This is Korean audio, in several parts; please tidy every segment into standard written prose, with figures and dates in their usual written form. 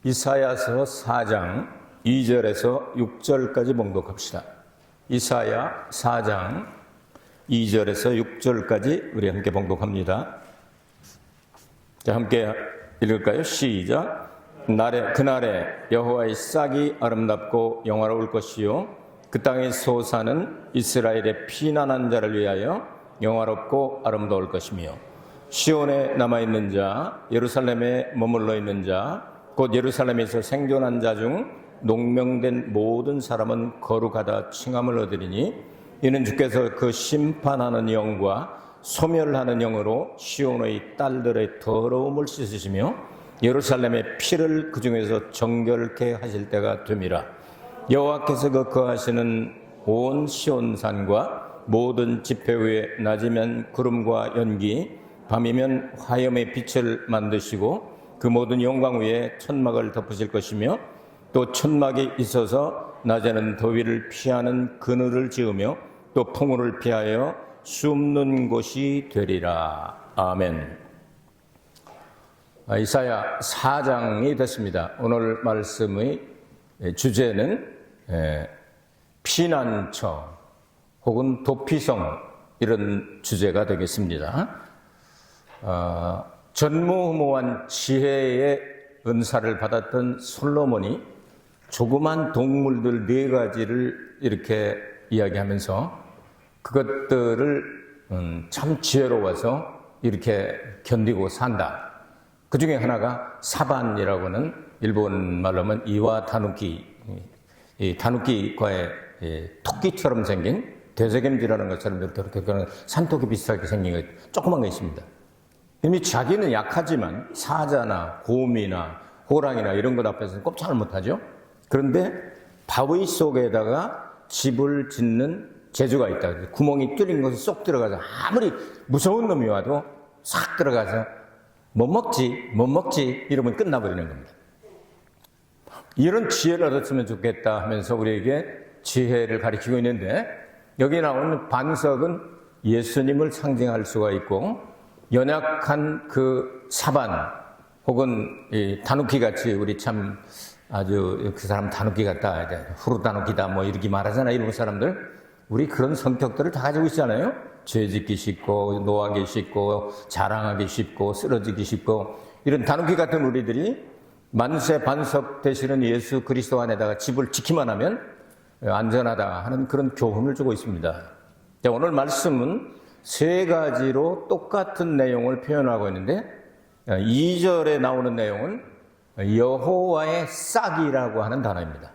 이사야서 4장 2절에서 6절까지 봉독합시다. 이사야 4장 2절에서 6절까지 우리 함께 봉독합니다. 자, 함께 읽을까요? 시작. 그날에 여호와의 싹이 아름답고 영화로울 것이요 그 땅에 소사는 이스라엘의 피난한 자를 위하여 영화롭고 아름다울 것이며 시온에 남아있는 자, 예루살렘에 머물러 있는 자, 곧 예루살렘에서 생존한 자 중 농명된 모든 사람은 거룩하다 칭함을 얻으리니 이는 주께서 그 심판하는 영과 소멸하는 영으로 시온의 딸들의 더러움을 씻으시며 예루살렘의 피를 그 중에서 정결케 하실 때가 됨이라. 여호와께서 그 거하시는 온 시온산과 모든 지폐 위에 낮이면 구름과 연기, 밤이면 화염의 빛을 만드시고 그 모든 영광 위에 천막을 덮으실 것이며 또 천막이 있어서 낮에는 더위를 피하는 그늘을 지으며 또 풍우를 피하여 숨는 곳이 되리라. 아멘. 이사야 4장이 됐습니다. 오늘 말씀의 주제는 피난처 혹은 도피성 이런 주제가 되겠습니다. 전무후무한 지혜의 은사를 받았던 솔로몬이 조그만 동물들 4가지를 이렇게 이야기하면서 그것들을 참 지혜로워서 이렇게 견디고 산다. 그 중에 하나가 사반이라고 하는 일본 말로 하면 이와 타누키, 이 타누키과의 토끼처럼 생긴 되새김질하는 것처럼 이렇게 산토끼 비슷하게 생긴 거 조그만 거 있습니다. 이미 자기는 약하지만 사자나 곰이나 호랑이나 이런 것 앞에서는 꼼짝을 못하죠. 그런데 바위 속에다가 집을 짓는 재주가 있다. 구멍이 뚫린 곳에 쏙 들어가서 아무리 무서운 놈이 와도 싹 들어가서 못 먹지 이러면 끝나버리는 겁니다. 이런 지혜를 얻었으면 좋겠다 하면서 우리에게 지혜를 가르치고 있는데 여기 나오는 반석은 예수님을 상징할 수가 있고 연약한 그 사반 혹은 이 다누키 같이 우리 참 아주 그 사람 다누키 같다, 후루 다누키다 뭐 이렇게 말하잖아요. 일본 사람들. 우리 그런 성격들을 다 가지고 있잖아요. 죄짓기 쉽고 노하기 쉽고 자랑하기 쉽고 쓰러지기 쉽고 이런 다누키 같은 우리들이 만세 반석 되시는 예수 그리스도 안에다가 집을 지키만 하면 안전하다 하는 그런 교훈을 주고 있습니다. 자, 오늘 말씀은 3가지로 똑같은 내용을 표현하고 있는데 2절에 나오는 내용은 여호와의 싹이라고 하는 단어입니다.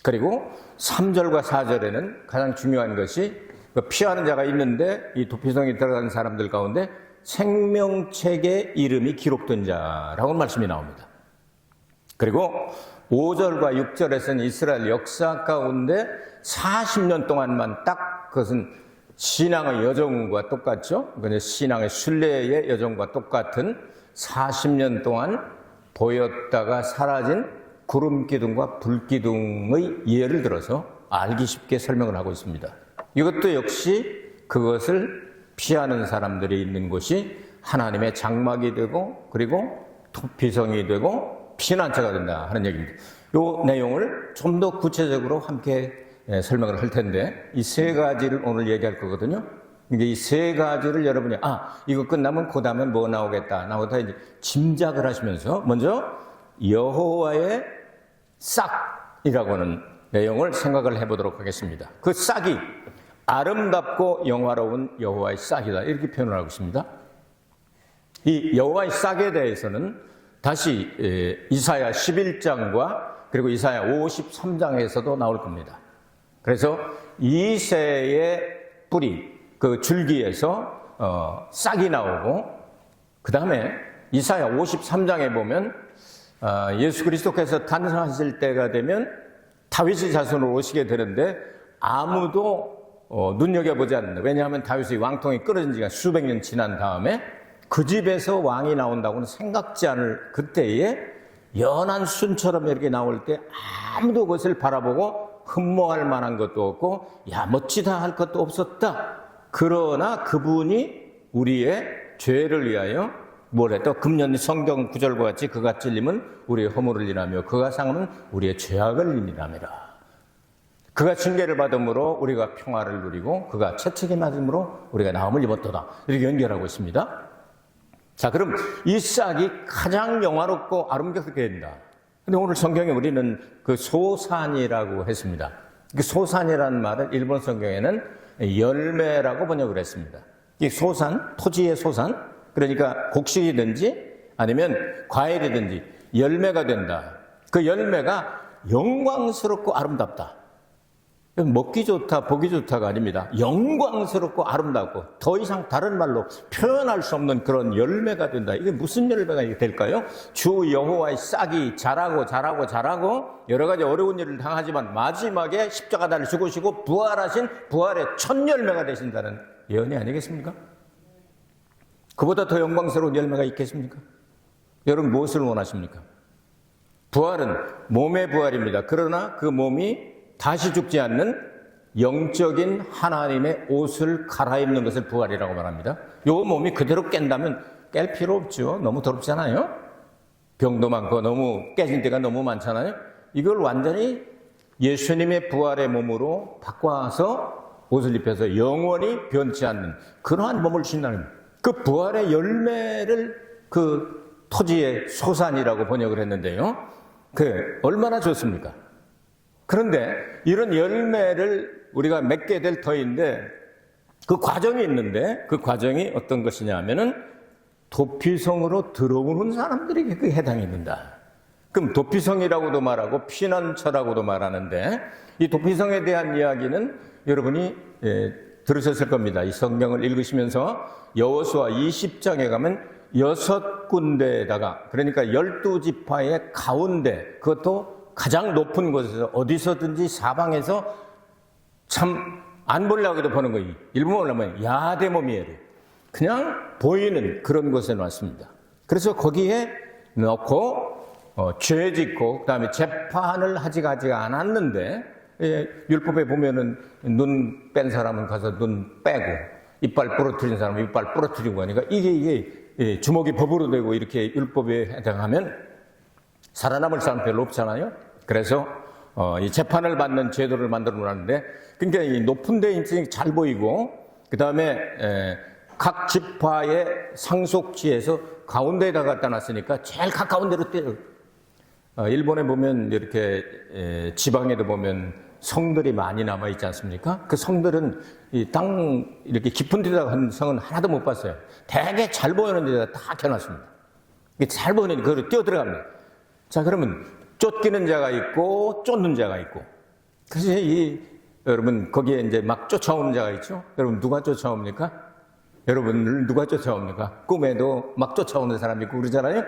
그리고 3절과 4절에는 가장 중요한 것이 피하는 자가 있는데 이 도피성에 들어간 사람들 가운데 생명책의 이름이 기록된 자라고 말씀이 나옵니다. 그리고 5절과 6절에서는 이스라엘 역사 가운데 40년 동안만 딱 그것은 신앙의 여정과 똑같죠. 신앙의 순례의 여정과 똑같은 40년 동안 보였다가 사라진 구름 기둥과 불 기둥의 예를 들어서 알기 쉽게 설명을 하고 있습니다. 이것도 역시 그것을 피하는 사람들이 있는 곳이 하나님의 장막이 되고 그리고 도피성이 되고 피난처가 된다 하는 얘기입니다. 이 내용을 좀 더 구체적으로 함께 설명을 할 텐데 이 3가지를 오늘 얘기할 거거든요. 이 3가지를 여러분이 이거 끝나면 그 다음에 뭐 나오겠다 이제 짐작을 하시면서 먼저 여호와의 싹이라고 하는 내용을 생각을 해보도록 하겠습니다. 그 싹이 아름답고 영화로운 여호와의 싹이다 이렇게 표현을 하고 있습니다. 이 여호와의 싹에 대해서는 다시 이사야 11장과 그리고 이사야 53장에서도 나올 겁니다. 그래서 이새의 뿌리, 그 줄기에서 싹이 나오고 그 다음에 이사야 53장에 보면 예수 그리스도께서 탄생하실 때가 되면 다윗의 자손으로 오시게 되는데 아무도 눈여겨보지 않는다. 왜냐하면 다윗의 왕통이 끊어진 지가 수백 년 지난 다음에 그 집에서 왕이 나온다고는 생각지 않을 그때에 연한 순처럼 이렇게 나올 때 아무도 그것을 바라보고 흠모할 만한 것도 없고 야 멋지다 할 것도 없었다. 그러나 그분이 우리의 죄를 위하여 뭐래 또 금년 성경 구절과 같이 그가 찔림은 우리의 허물을 인하며 그가 상함은 우리의 죄악을 인하미라. 그가 징계를 받음으로 우리가 평화를 누리고 그가 채찍에 맞음으로 우리가 나음을 입었도다. 이렇게 연결하고 있습니다. 자, 그럼 이 싹이 가장 영화롭고 아름답게 된다. 근데 오늘 성경에 우리는 그 소산이라고 했습니다. 그 소산이라는 말은 일본 성경에는 열매라고 번역을 했습니다. 이 소산, 토지의 소산, 그러니까 곡식이든지 아니면 과일이든지 열매가 된다. 그 열매가 영광스럽고 아름답다. 먹기 좋다, 보기 좋다가 아닙니다. 영광스럽고 아름답고 더 이상 다른 말로 표현할 수 없는 그런 열매가 된다. 이게 무슨 열매가 될까요? 주 여호와의 싹이 자라고 여러 가지 어려운 일을 당하지만 마지막에 십자가 달려 죽으시고 부활하신 부활의 첫 열매가 되신다는 예언이 아니겠습니까? 그보다 더 영광스러운 열매가 있겠습니까? 여러분 무엇을 원하십니까? 부활은 몸의 부활입니다. 그러나 그 몸이 다시 죽지 않는 영적인 하나님의 옷을 갈아입는 것을 부활이라고 말합니다. 요 몸이 그대로 깬다면 깰 필요 없죠. 너무 더럽잖아요. 병도 많고 너무 깨진 데가 너무 많잖아요. 이걸 완전히 예수님의 부활의 몸으로 바꿔서 옷을 입혀서 영원히 변치 않는 그러한 몸을 주신다는 그 부활의 열매를 그 토지의 소산이라고 번역을 했는데요. 그 얼마나 좋습니까? 그런데 이런 열매를 우리가 맺게 될 터인데 그 과정이 있는데 그 과정이 어떤 것이냐 하면은 도피성으로 들어오는 사람들에게 그 해당이 된다. 그럼 도피성이라고도 말하고 피난처라고도 말하는데 이 도피성에 대한 이야기는 여러분이 들으셨을 겁니다. 이 성경을 읽으시면서 여호수아 20장에 가면 6군데에다가 그러니까 12지파의 가운데 그것도 가장 높은 곳에서 어디서든지 사방에서 참 안 보려고 해도 보는 거예요. 일본어로 하면 야데모미에르 그냥 보이는 그런 곳에 놨습니다. 그래서 거기에 넣고 죄 짓고 그다음에 재판을 하지가 않았는데 율법에 보면은 눈 뺀 사람은 가서 눈 빼고 이빨 부러뜨린 사람은 이빨 부러뜨리고 하니까 이게 주먹이 법으로 되고 이렇게 율법에 해당하면 살아남을 사람 별로 없잖아요. 그래서 이 재판을 받는 제도를 만들어 놓았는데 굉장히 높은 데 있으니 잘 보이고 그 다음에 각 지파의 상속지에서 가운데에다 갖다 놨으니까 제일 가까운 데로 때려. 일본에 보면 이렇게 지방에도 보면 성들이 많이 남아 있지 않습니까? 그 성들은 이 땅 이렇게 깊은 데다가 한 성은 하나도 못 봤어요. 되게 잘 보이는 데다 다 켜놨습니다. 잘 보이는 그걸 뛰어 들어갑니다. 자, 그러면 쫓기는 자가 있고 쫓는 자가 있고. 그래서 여러분 거기에 이제 막 쫓아오는 자가 있죠. 여러분 누가 쫓아옵니까? 여러분을 누가 쫓아옵니까? 꿈에도 막 쫓아오는 사람이 있고 그러잖아요.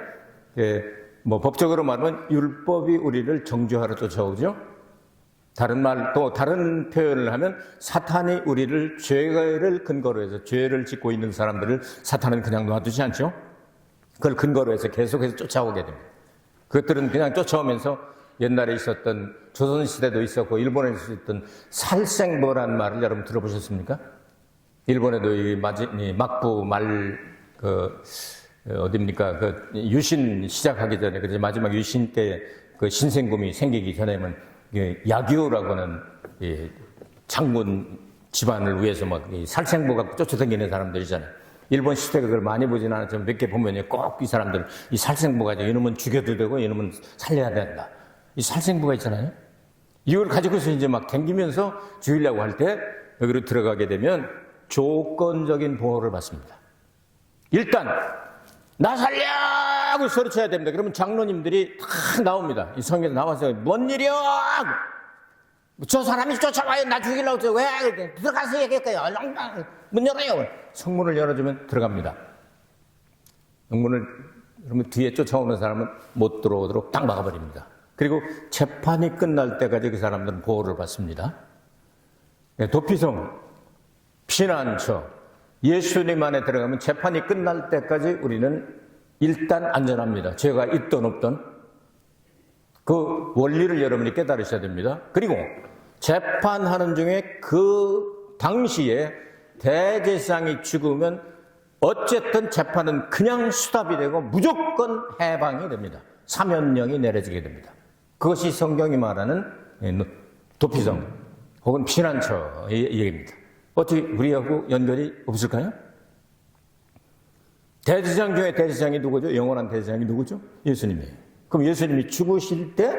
뭐 법적으로 말하면 율법이 우리를 정죄하러 쫓아오죠. 또 다른 표현을 하면 사탄이 우리를 죄를 근거로 해서 죄를 짓고 있는 사람들을 사탄은 그냥 놔두지 않죠. 그걸 근거로 해서 계속해서 쫓아오게 됩니다. 그것들은 그냥 쫓아오면서 옛날에 있었던 조선시대도 있었고 일본에 있었던 살생부란 말을 여러분 들어보셨습니까? 일본에도 이 막부 어딥니까? 그 유신 시작하기 전에, 그래서 마지막 유신 때 그 신생금이 생기기 전에는 야규라고 하는 장군 집안을 위해서 막 살생부가 쫓아다니는 사람들이잖아요. 일본 시대가 그걸 많이 보진 않았지만 몇 개 보면 꼭 이 사람들, 이 살생부가 이놈은 죽여도 되고 이놈은 살려야 된다. 이 살생부가 있잖아요. 이걸 가지고서 이제 막 댕기면서 죽이려고 할 때 여기로 들어가게 되면 조건적인 보호를 받습니다. 일단 나 살려! 하고 소리쳐야 됩니다. 그러면 장로님들이 탁 나옵니다. 이 성에서 나와서 뭔 일이야! 저 사람이 쫓아와요. 나 죽이려고 해서 왜? 들어가서 얘기할까요? 얼른 문 열어요. 성문을 열어주면 들어갑니다. 성문을 그러면 뒤에 쫓아오는 사람은 못 들어오도록 딱 막아버립니다. 그리고 재판이 끝날 때까지 그 사람들은 보호를 받습니다. 도피성, 피난처, 예수님 안에 들어가면 재판이 끝날 때까지 우리는 일단 안전합니다. 죄가 있든 없든. 그 원리를 여러분이 깨달으셔야 됩니다. 그리고 재판하는 중에 그 당시에 대제사장이 죽으면 어쨌든 재판은 그냥 수답이 되고 무조건 해방이 됩니다. 사면령이 내려지게 됩니다. 그것이 성경이 말하는 도피성 혹은 피난처의 얘기입니다. 어떻게 우리하고 연결이 없을까요? 대제사장 중에 대제사장이 누구죠? 영원한 대제사장이 누구죠? 예수님이에요. 그럼 예수님이 죽으실 때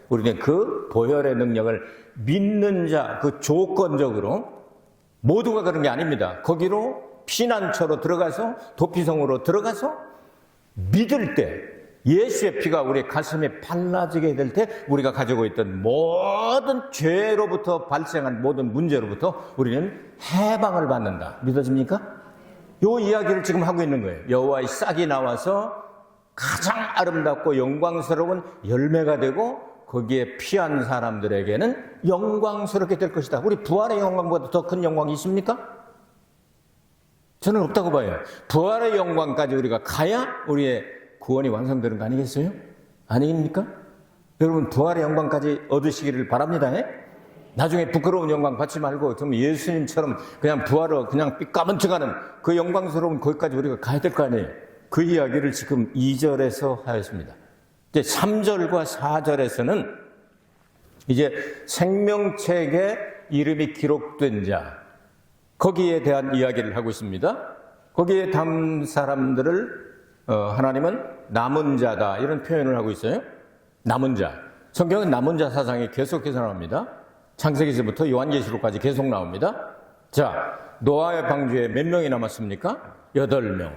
우리는 그 보혈의 능력을 믿는 자, 그 조건적으로 모두가 그런 게 아닙니다. 거기로 피난처로 들어가서 도피성으로 들어가서 믿을 때 예수의 피가 우리 가슴에 발라지게 될 때 우리가 가지고 있던 모든 죄로부터 발생한 모든 문제로부터 우리는 해방을 받는다. 믿어집니까? 요 이야기를 지금 하고 있는 거예요. 여호와의 싹이 나와서 가장 아름답고 영광스러운 열매가 되고 거기에 피한 사람들에게는 영광스럽게 될 것이다. 우리 부활의 영광보다 더 큰 영광이 있습니까? 저는 없다고 봐요. 부활의 영광까지 우리가 가야 우리의 구원이 완성되는 거 아니겠어요? 아닙니까? 여러분 부활의 영광까지 얻으시기를 바랍니다. 나중에 부끄러운 영광 받지 말고 좀 예수님처럼 그냥 부활로 그냥 삐까번쩍하는 그 영광스러운 거기까지 우리가 가야 될 거 아니에요. 그 이야기를 지금 2절에서 하였습니다. 이제 3절과 4절에서는 이제 생명책에 이름이 기록된 자 거기에 대한 이야기를 하고 있습니다. 거기에 담은 사람들을 하나님은 남은 자다 이런 표현을 하고 있어요. 남은 자. 성경은 남은 자 사상이 계속해서 나옵니다. 창세기서부터 요한계시록까지 계속 나옵니다. 자, 노아의 방주에 몇 명이 남았습니까? 8명.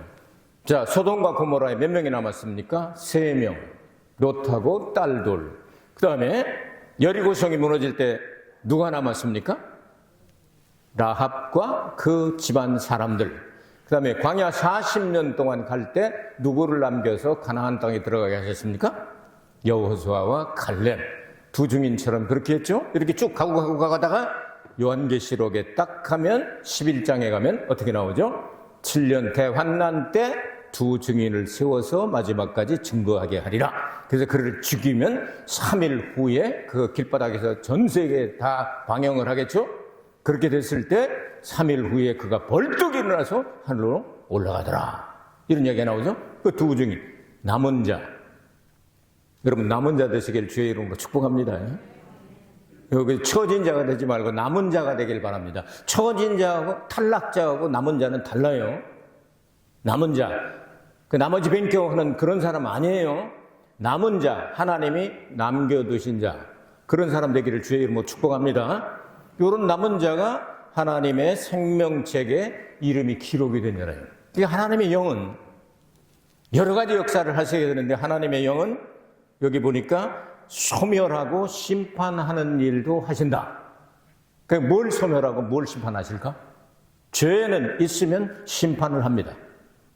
자, 소돔과 고모라에 몇 명이 남았습니까? 3명. 롯하고 딸 둘. 그 다음에 여리고성이 무너질 때 누가 남았습니까? 라합과 그 집안 사람들. 그 다음에 광야 40년 동안 갈 때 누구를 남겨서 가나안 땅에 들어가게 하셨습니까? 여호수아와 갈렙. 두 증인처럼 그렇게 했죠? 이렇게 쭉 가고 가다가 요한계시록에 딱 가면 11장에 가면 어떻게 나오죠? 7년 대환난 때 두 증인을 세워서 마지막까지 증거하게 하리라. 그래서 그를 죽이면 3일 후에 그 길바닥에서 전 세계에 다 방영을 하겠죠? 그렇게 됐을 때 3일 후에 그가 벌떡 일어나서 하늘로 올라가더라. 이런 얘기가 나오죠? 그 두 증인, 남은 자. 여러분 남은 자 되시길 주의 이름으로 축복합니다. 여기 처진 자가 되지 말고 남은 자가 되길 바랍니다. 처진 자하고 탈락자하고 남은 자는 달라요. 남은 자, 그 나머지 뱅켜하는 그런 사람 아니에요. 남은 자, 하나님이 남겨두신 자, 그런 사람 되기를 주의 이름으로 축복합니다. 이런 남은 자가 하나님의 생명책에 이름이 기록이 된 자예요. 하나님의 영은 여러 가지 역사를 하셔야 되는데 하나님의 영은 여기 보니까 소멸하고 심판하는 일도 하신다. 그러니까 뭘 소멸하고 뭘 심판하실까? 죄는 있으면 심판을 합니다.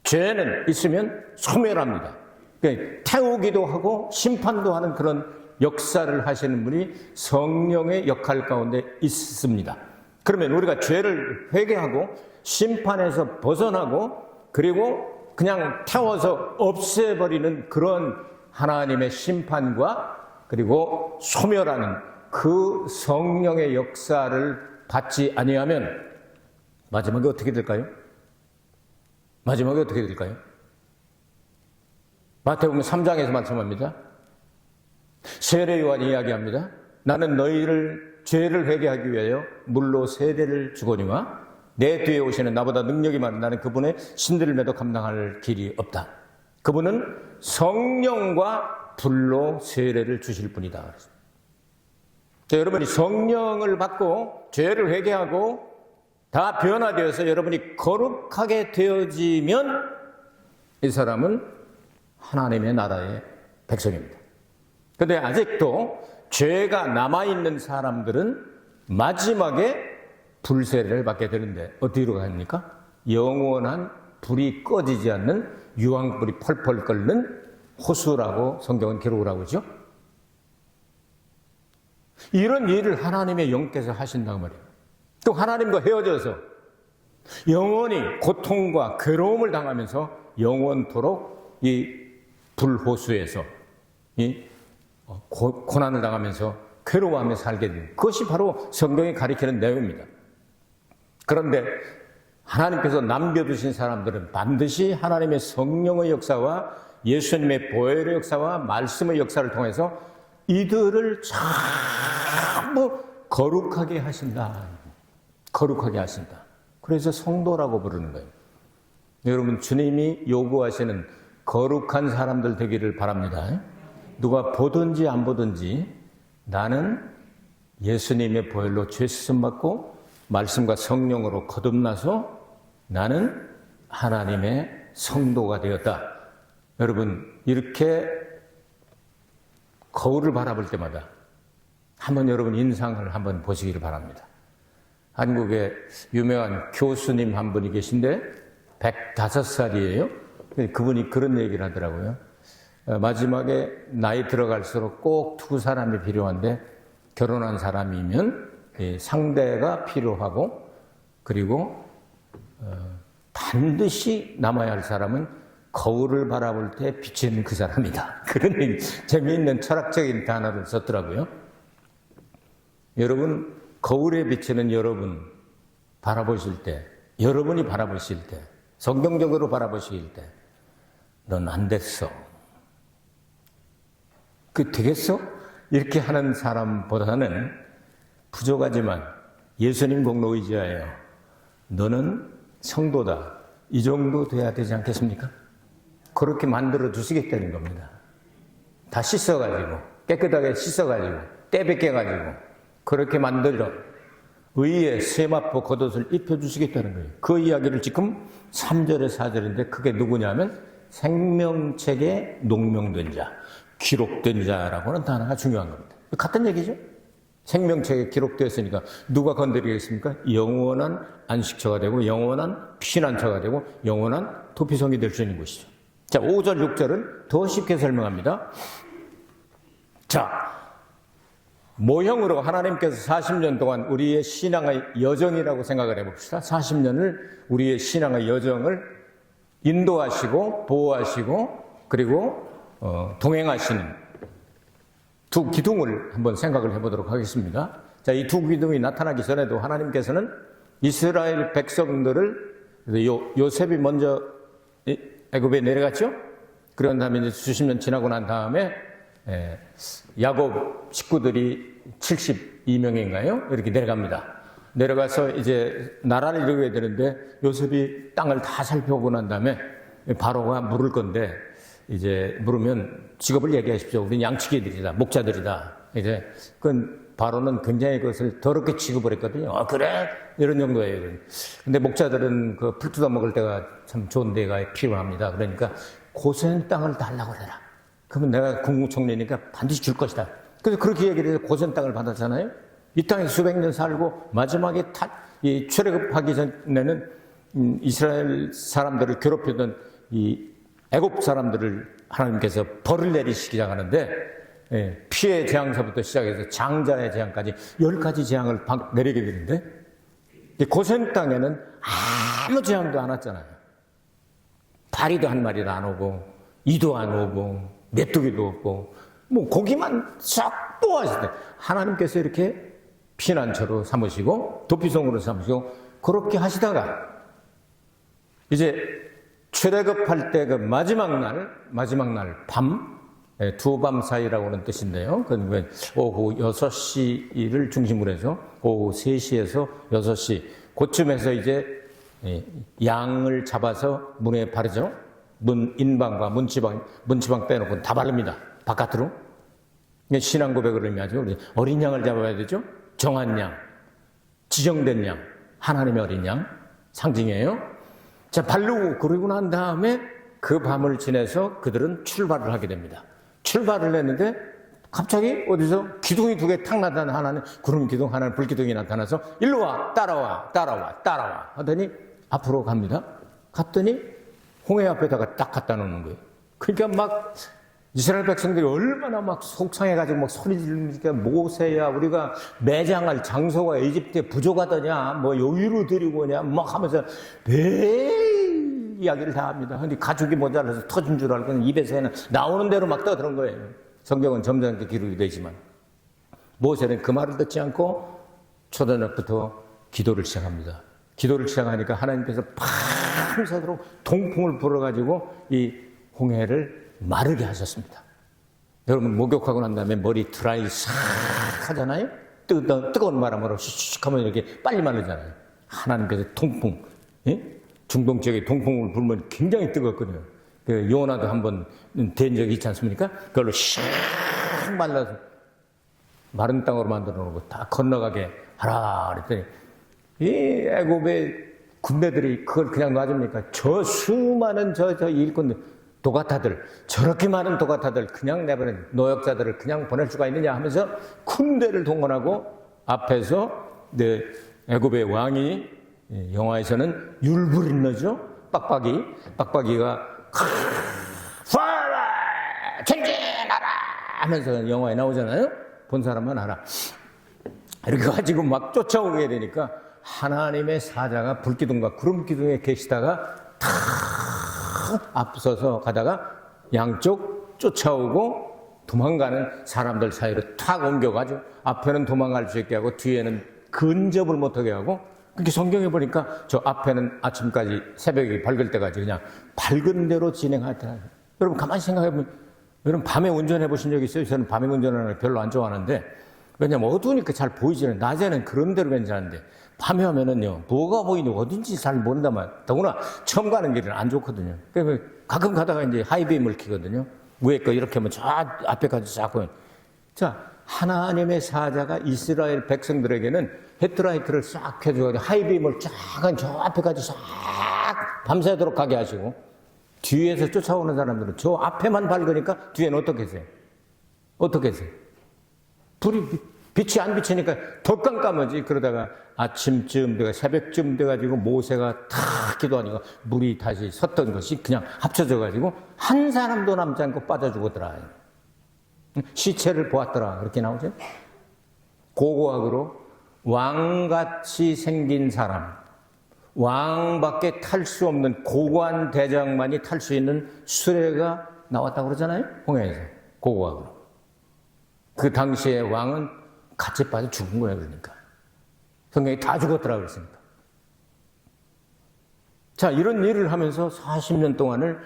죄는 있으면 소멸합니다. 그러니까 태우기도 하고 심판도 하는 그런 역사를 하시는 분이 성령의 역할 가운데 있습니다. 그러면 우리가 죄를 회개하고 심판에서 벗어나고 그리고 그냥 태워서 없애버리는 그런 하나님의 심판과 그리고 소멸하는 그 성령의 역사를 받지 아니하면 마지막에 어떻게 될까요? 마지막에 어떻게 될까요? 마태복음 3장에서 말씀합니다. 세례 요한이 이야기합니다. 나는 너희를 죄를 회개하기 위하여 물로 세례를 주거니와 내 뒤에 오시는 나보다 능력이 많은 나는 그분의 신들을 매도 감당할 길이 없다. 그분은 성령과 불로 세례를 주실 분이다. 자, 여러분이 성령을 받고 죄를 회개하고 다 변화되어서 여러분이 거룩하게 되어지면 이 사람은 하나님의 나라의 백성입니다. 그런데 아직도 죄가 남아있는 사람들은 마지막에 불세례를 받게 되는데 어디로 갑니까? 영원한 불이 꺼지지 않는 유황불이 펄펄 끓는 호수라고 성경은 기록을 하고 있죠. 이런 일을 하나님의 영께서 하신다고 말이에요. 또 하나님과 헤어져서 영원히 고통과 괴로움을 당하면서 영원토록 이 불호수에서 이 고난을 당하면서 괴로워하며 살게 되는 그것이 바로 성경이 가리키는 내용입니다. 그런데 하나님께서 남겨두신 사람들은 반드시 하나님의 성령의 역사와 예수님의 보혈의 역사와 말씀의 역사를 통해서 이들을 전부 거룩하게 하신다. 거룩하게 하신다. 그래서 성도라고 부르는 거예요. 여러분, 주님이 요구하시는 거룩한 사람들 되기를 바랍니다. 누가 보든지 안 보든지 나는 예수님의 보혈로 죄 씻음 받고 말씀과 성령으로 거듭나서 나는 하나님의 성도가 되었다. 여러분, 이렇게 거울을 바라볼 때마다 한번 여러분 인상을 한번 보시기를 바랍니다. 한국에 유명한 교수님 한 분이 계신데 105살이에요. 그분이 그런 얘기를 하더라고요. 마지막에 나이 들어갈수록 꼭 두 사람이 필요한데 결혼한 사람이면 상대가 필요하고 그리고 반드시 남아야 할 사람은 거울을 바라볼 때 비치는 그 사람이다. 그런 얘기, 재미있는 철학적인 단어를 썼더라고요. 여러분, 거울에 비치는 여러분 바라보실 때, 여러분이 바라보실 때, 성경적으로 바라보실 때, 넌 안 됐어. 그 되겠어? 이렇게 하는 사람보다는 부족하지만 예수님 공로 의지하여 너는 성도다. 이 정도 돼야 되지 않겠습니까? 그렇게 만들어 주시겠다는 겁니다. 다 씻어가지고, 깨끗하게 씻어가지고, 때 벗겨가지고, 그렇게 만들어 의의 세마포 겉옷을 입혀주시겠다는 거예요. 그 이야기를 지금 3절에 4절인데 그게 누구냐면 생명책에 농명된 자, 기록된 자라고 하는 단어가 중요한 겁니다. 같은 얘기죠? 생명책에 기록되었으니까 누가 건드리겠습니까? 영원한 안식처가 되고 영원한 피난처가 되고 영원한 도피성이 될 수 있는 것이죠. 자, 5절, 6절은 더 쉽게 설명합니다. 자, 모형으로 하나님께서 40년 동안 우리의 신앙의 여정이라고 생각을 해봅시다. 40년을 우리의 신앙의 여정을 인도하시고 보호하시고 그리고 동행하시는 두 기둥을 한번 생각을 해보도록 하겠습니다. 자, 이 두 기둥이 나타나기 전에도 하나님께서는 이스라엘 백성들을 요셉이 먼저 애굽에 내려갔죠. 그런 다음에 이제 수십 년 지나고 난 다음에 야곱 식구들이 72명인가요? 이렇게 내려갑니다. 내려가서 이제 나라를 이루게 되는데 요셉이 땅을 다 살펴보고 난 다음에 바로가 물을 건데 이제 물으면 직업을 얘기하십시오. 우리는 양치기들이다, 목자들이다. 이제 그건 바로는 굉장히 그것을 더럽게 취급을 했거든요. 아, 그래? 이런 정도예요. 근데 목자들은 그 풀 뜯어 먹을 때가 참 좋은 데가 필요합니다. 그러니까 고센 땅을 달라고 해라. 그러면 내가 국무총리니까 반드시 줄 것이다. 그래서 그렇게 얘기를 해서 고센 땅을 받았잖아요. 이 땅에 수백 년 살고 마지막에 출애굽하기 전에는 이스라엘 사람들을 괴롭히던 이 애굽 사람들을 하나님께서 벌을 내리시기 시작하는데 피해 재앙서부터 시작해서 장자의 재앙까지 10가지 재앙을 내리게 되는데 고센 땅에는 아무 재앙도 안 왔잖아요. 파리도 한 마리도 안 오고 이도 안 오고 메뚜기도 없고 뭐 고기만 싹 뽑아주실 때 하나님께서 이렇게 피난처로 삼으시고 도피성으로 삼으시고 그렇게 하시다가 이제 출애굽할 때 그 마지막 날 밤, 두 밤 사이라고 하는 뜻인데요. 그건 오후 6시를 중심으로 해서 오후 3시에서 6시 그쯤에서 이제 양을 잡아서 문에 바르죠. 문 인방과 문지방 빼놓고 다 바릅니다. 바깥으로. 신앙 고백을 의미하죠. 어린 양을 잡아야 되죠. 정한 양, 지정된 양, 하나님의 어린 양 상징이에요. 자, 바르고 그러고 난 다음에 그 밤을 지내서 그들은 출발을 하게 됩니다. 출발을 했는데 갑자기 어디서 기둥이 두 개 탁 나타나 하나는 구름 기둥, 하나는 불 기둥이 나타나서 일로 와, 따라와 하더니 앞으로 갑니다. 갔더니 홍해 앞에다가 딱 갖다 놓는 거예요. 그러니까 막 이스라엘 백성들이 얼마나 막 속상해가지고 막 소리 지르니까 모세야 우리가 매장할 장소가 이집트에 부족하더냐 뭐 여유로 드리고 오냐 막 하면서 별 이야기를 다 합니다. 근데 가죽이 모자라서 터진 줄 알고는 입에서는 나오는 대로 막 떠드는 거예요. 성경은 점잖게 기록이 되지만 모세는 그 말을 듣지 않고 초저녁부터 기도를 시작합니다. 기도를 시작하니까 하나님께서 밤새도록 동풍을 불어가지고 이 홍해를 마르게 하셨습니다. 여러분 목욕하고 난 다음에 머리 드라이 싹 하잖아요. 뜨거운 바람으로 슉슉 하면 이렇게 빨리 마르잖아요. 하나님께서 동풍, 예? 중동 지역에 동풍을 불면 굉장히 뜨겁거든요. 그 요나도 한번 된 적이 있지 않습니까? 그걸로 샥 말라서 마른 땅으로 만들어 놓고 다 건너가게 하라 그랬더니 이 애굽의 군대들이 그걸 그냥 놔줍니까? 저 수많은 저 일꾼들, 도가타들, 저렇게 많은 도가타들 그냥 내버린 노역자들을 그냥 보낼 수가 있느냐 하면서 군대를 동원하고 앞에서 애굽의 왕이 영화에서는 율부린너죠. 빡빡이가 파라 전진하라 하면서 영화에 나오잖아요. 본 사람만 알아. 이렇게 가지고 막 쫓아오게 되니까 하나님의 사자가 불기둥과 구름기둥에 계시다가 탁 앞서서 가다가 양쪽 쫓아오고 도망가는 사람들 사이로 탁 옮겨가지고 앞에는 도망갈 수 있게 하고 뒤에는 근접을 못하게 하고 그렇게 성경에 보니까 저 앞에는 아침까지 새벽이 밝을 때까지 그냥 밝은 대로 진행하더라고요. 여러분 가만히 생각해보면 여러분 밤에 운전해 보신 적 있어요? 저는 밤에 운전하는 걸 별로 안 좋아하는데 왜냐면 어두우니까 잘 보이지는 낮에는 그런 대로 괜찮은데 밤에 하면은요 뭐가 보이는지 어딘지 잘 모른단 말이에요. 더구나 처음 가는 길은 안 좋거든요. 그래서 가끔 가다가 이제 하이빔을 켜거든요. 위에 거 이렇게 하면 저 앞에까지 쫙 보여요. 자, 하나님의 사자가 이스라엘 백성들에게는 헤드라이트를 싹 켜주고 하이빔을 쫙 저 앞에까지 싹 밤새도록 가게 하시고 뒤에서 쫓아오는 사람들은 저 앞에만 밝으니까 뒤에는 어떻게 하세요? 어떻게 하세요? 빛이 안 비치니까 더 깜깜하지. 그러다가 아침쯤 돼가 새벽쯤 돼가지고 모세가 탁 기도하니까 물이 다시 섰던 것이 그냥 합쳐져가지고 한 사람도 남지 않고 빠져 죽었더라. 시체를 보았더라. 그렇게 나오죠. 고고학으로 왕같이 생긴 사람, 왕밖에 탈 수 없는 고관 대장만이 탈 수 있는 수레가 나왔다고 그러잖아요. 홍해에서. 고고학으로. 그 당시에 왕은 같이 빠져 죽은 거예요. 그러니까. 성경이 다 죽었더라 그랬으니까. 자, 이런 일을 하면서 40년 동안을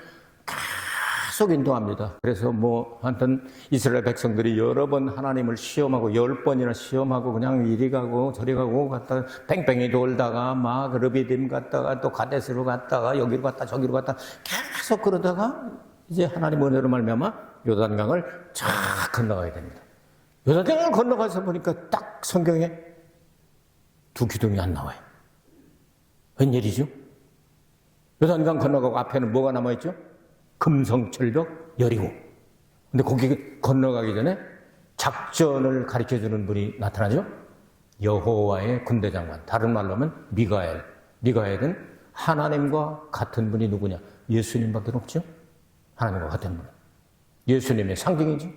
계속 인도합니다. 그래서 하여튼 이스라엘 백성들이 여러 번 하나님을 시험하고 10번이나 시험하고 그냥 이리 가고 저리 가고 갔다가 뺑뺑이 돌다가 막 르비딤 갔다가 또 가데스로 갔다가 여기로 갔다 저기로 갔다 계속 그러다가 이제 하나님 은혜로 말미암아 요단강을 쫙 건너가야 됩니다. 요단강을 건너가서 보니까 딱 성경에 두 기둥이 안 나와요. 웬일이죠? 요단강 건너가고 앞에는 뭐가 남아있죠? 금성철벽 여리고. 근데 거기 건너가기 전에 작전을 가르쳐주는 분이 나타나죠? 여호와의 군대장관. 다른 말로 하면 미가엘. 미가엘은 하나님과 같은 분이 누구냐? 예수님밖에 없죠? 하나님과 같은 분. 예수님의 상징이죠?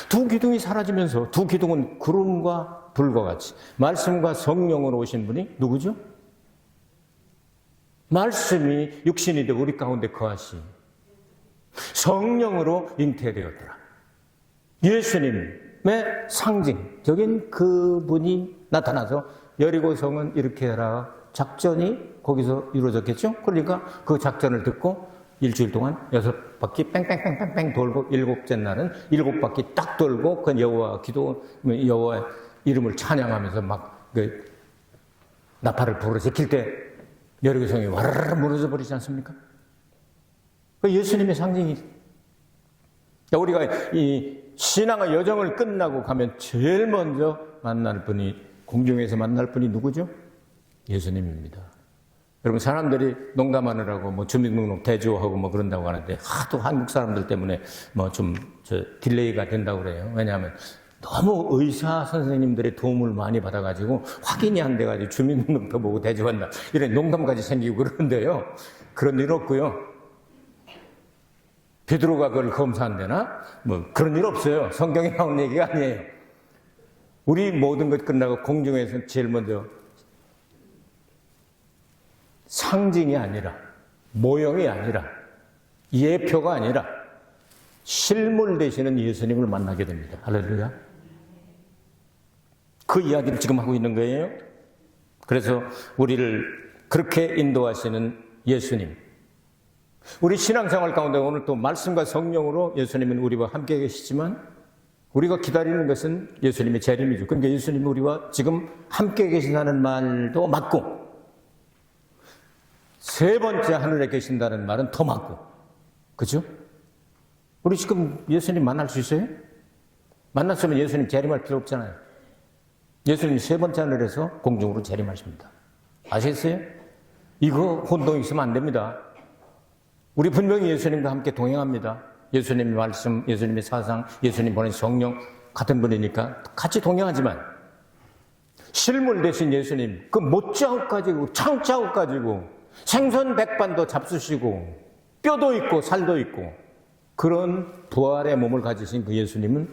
두 기둥이 사라지면서 두 기둥은 구름과 불과 같이 말씀과 성령으로 오신 분이 누구죠? 말씀이 육신이 되어 우리 가운데 거하시 성령으로 잉태되었더라. 예수님의 상징적인 그분이 나타나서 여리고성은 이렇게 해라 작전이 거기서 이루어졌겠죠? 그러니까 그 작전을 듣고 일주일 동안 6바퀴 뺑뺑뺑뺑뺑 돌고 7째 날은 7바퀴 딱 돌고 그 여호와의 이름을 찬양하면서 막 나팔을 부르짖힐 때 여리고성이 와르르 무너져 버리지 않습니까? 그 예수님의 상징이. 우리가 이 신앙의 여정을 끝나고 가면 제일 먼저 만날 분이 공중에서 만날 분이 누구죠? 예수님입니다. 여러분 사람들이 농담하느라고 주민등록 대조하고 그런다고 하는데 하도 한국 사람들 때문에 좀 딜레이가 된다고 그래요. 왜냐하면 너무 의사 선생님들의 도움을 많이 받아가지고 확인이 안 돼가지고 주민등록도 보고 대조한다 이런 농담까지 생기고 그러는데요. 그런 일 없고요. 베드로가 그걸 검사한대나 그런 일 없어요. 성경에 나온 얘기가 아니에요. 우리 모든 것 끝나고 공중에서 제일 먼저 상징이 아니라 모형이 아니라 예표가 아니라 실물 되시는 예수님을 만나게 됩니다. 할렐루야. 그 이야기를 지금 하고 있는 거예요. 그래서 우리를 그렇게 인도하시는 예수님, 우리 신앙생활 가운데 오늘 또 말씀과 성령으로 예수님은 우리와 함께 계시지만 우리가 기다리는 것은 예수님의 재림이죠. 그러니까 예수님이 우리와 지금 함께 계신다는 말도 맞고 세 번째 하늘에 계신다는 말은 더 맞고, 그죠? 우리 지금 예수님 만날 수 있어요? 만났으면 예수님 재림할 필요 없잖아요. 예수님 세 번째 하늘에서 공중으로 재림하십니다. 아시겠어요? 이거 혼동 있으면 안 됩니다. 우리 분명히 예수님과 함께 동행합니다. 예수님의 말씀, 예수님의 사상, 예수님 보낸 성령 같은 분이니까 같이 동행하지만 실물 대신 예수님 그 못자국 가지고 창자국 가지고 생선 백반도 잡수시고 뼈도 있고 살도 있고 그런 부활의 몸을 가지신 그 예수님은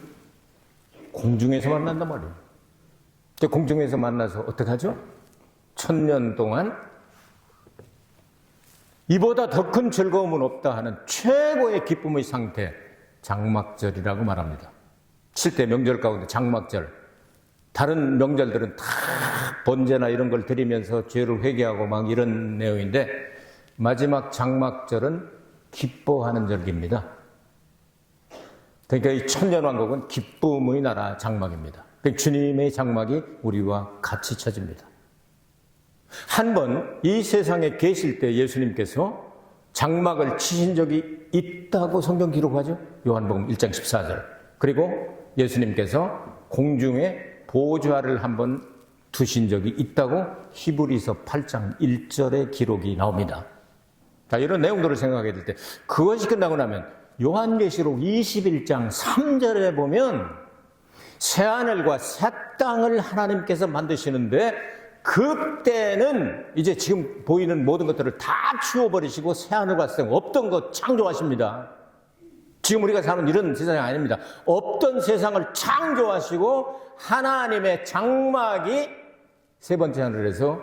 공중에서 만난단 말이에요. 공중에서 만나서 어떻게 하죠? 1000년 동안 이보다 더 큰 즐거움은 없다 하는 최고의 기쁨의 상태, 장막절이라고 말합니다. 7대 명절 가운데 장막절, 다른 명절들은 다 번제나 이런 걸 드리면서 죄를 회개하고 막 이런 내용인데 마지막 장막절은 기뻐하는 절기입니다. 그러니까 이 천년왕국은 기쁨의 나라 장막입니다. 그러니까 주님의 장막이 우리와 같이 쳐집니다. 한 번 이 세상에 계실 때 예수님께서 장막을 치신 적이 있다고 성경 기록하죠. 요한복음 1장 14절. 그리고 예수님께서 공중에 보좌를 한번 두신 적이 있다고 히브리서 8장 1절의 기록이 나옵니다. 자, 이런 내용들을 생각하게 될 때 그것이 끝나고 나면 요한계시록 21장 3절에 보면 새하늘과 새 땅을 하나님께서 만드시는데 그때는 이제 지금 보이는 모든 것들을 다 치워버리시고 새하늘과 새 땅 없던 것 창조하십니다. 지금 우리가 사는 이런 세상이 아닙니다. 없던 세상을 창조하시고 하나님의 장막이 세 번째 하늘에서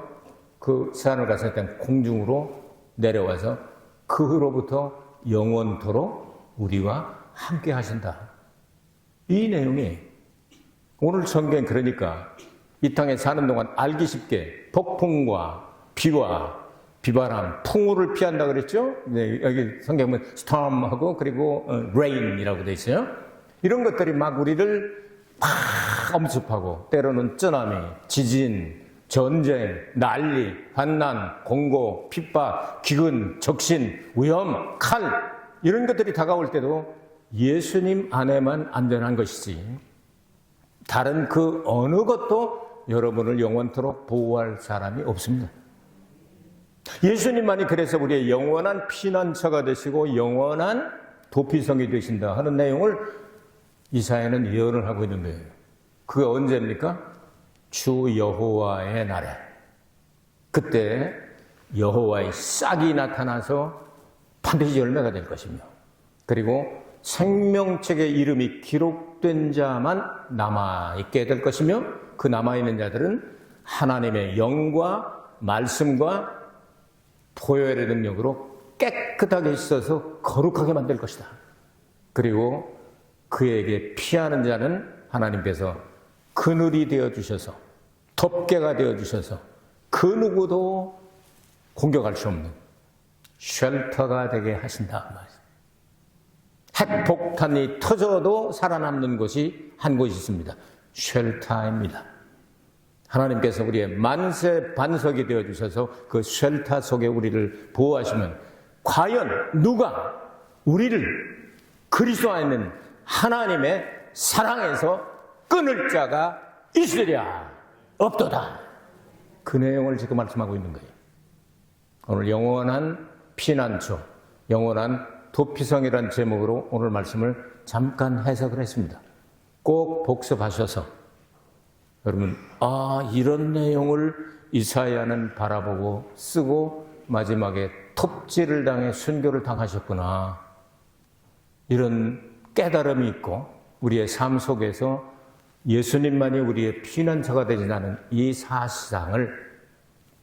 그 새하늘과 새 땅 공중으로 내려와서 그 후로부터 영원토록 우리와 함께 하신다. 이 내용이 오늘 성경 그러니까 이 땅에 사는 동안 알기 쉽게 폭풍과 비와 비바람, 풍우를 피한다 그랬죠? 네, 여기 성경 보면 storm하고 그리고 rain이라고 돼 있어요. 이런 것들이 막 우리를 막 엄습하고 때로는 쓰나미, 지진, 전쟁, 난리, 환난, 공고, 핍박, 기근, 적신, 위험, 칼 이런 것들이 다가올 때도 예수님 안에만 안전한 것이지 다른 그 어느 것도 여러분을 영원토록 보호할 사람이 없습니다. 예수님만이 그래서 우리의 영원한 피난처가 되시고 영원한 도피성이 되신다 하는 내용을 이사야는 예언을 하고 있는 거예요. 그게 언제입니까? 주 여호와의 날에. 그때 여호와의 싹이 나타나서 반드시 열매가 될 것이며 그리고 생명책의 이름이 기록된 자만 남아있게 될 것이며 그 남아있는 자들은 하나님의 영과 말씀과 보혈의 능력으로 깨끗하게 있어서 거룩하게 만들 것이다. 그리고 그에게 피하는 자는 하나님께서 그늘이 되어주셔서 덮개가 되어주셔서 그 누구도 공격할 수 없는 쉘터가 되게 하신다. 핵폭탄이 터져도 살아남는 곳이 한 곳이 있습니다. 쉘터입니다. 하나님께서 우리의 만세 반석이 되어주셔서 그 쉘터 속에 우리를 보호하시면 과연 누가 우리를 그리스도 안에 있는 하나님의 사랑에서 끊을 자가 있으랴 없도다. 그 내용을 지금 말씀하고 있는 거예요. 오늘 영원한 피난처, 영원한 도피성이라는 제목으로 오늘 말씀을 잠깐 해석을 했습니다. 꼭 복습하셔서 여러분, 이런 내용을 이사야는 바라보고 쓰고 마지막에 톱질을 당해 순교를 당하셨구나. 이런 깨달음이 있고 우리의 삶 속에서 예수님만이 우리의 피난처가 되지않는 이 사실상을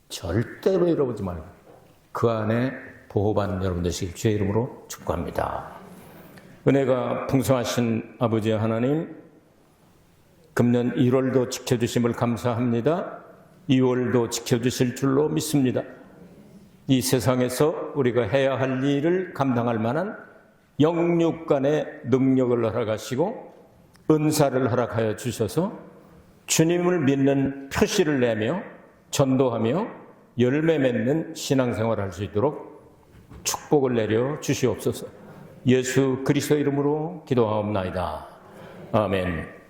절대로 잃어보지 말고 그 안에 보호받는 여러분 되시길 주의 이름으로 축복합니다. 은혜가 풍성하신 아버지 하나님, 금년 1월도 지켜주심을 감사합니다. 2월도 지켜주실 줄로 믿습니다. 이 세상에서 우리가 해야 할 일을 감당할 만한 영육 간의 능력을 허락하시고 은사를 허락하여 주셔서 주님을 믿는 표시를 내며 전도하며 열매 맺는 신앙생활을 할 수 있도록 축복을 내려 주시옵소서. 예수 그리스도 이름으로 기도하옵나이다. 아멘.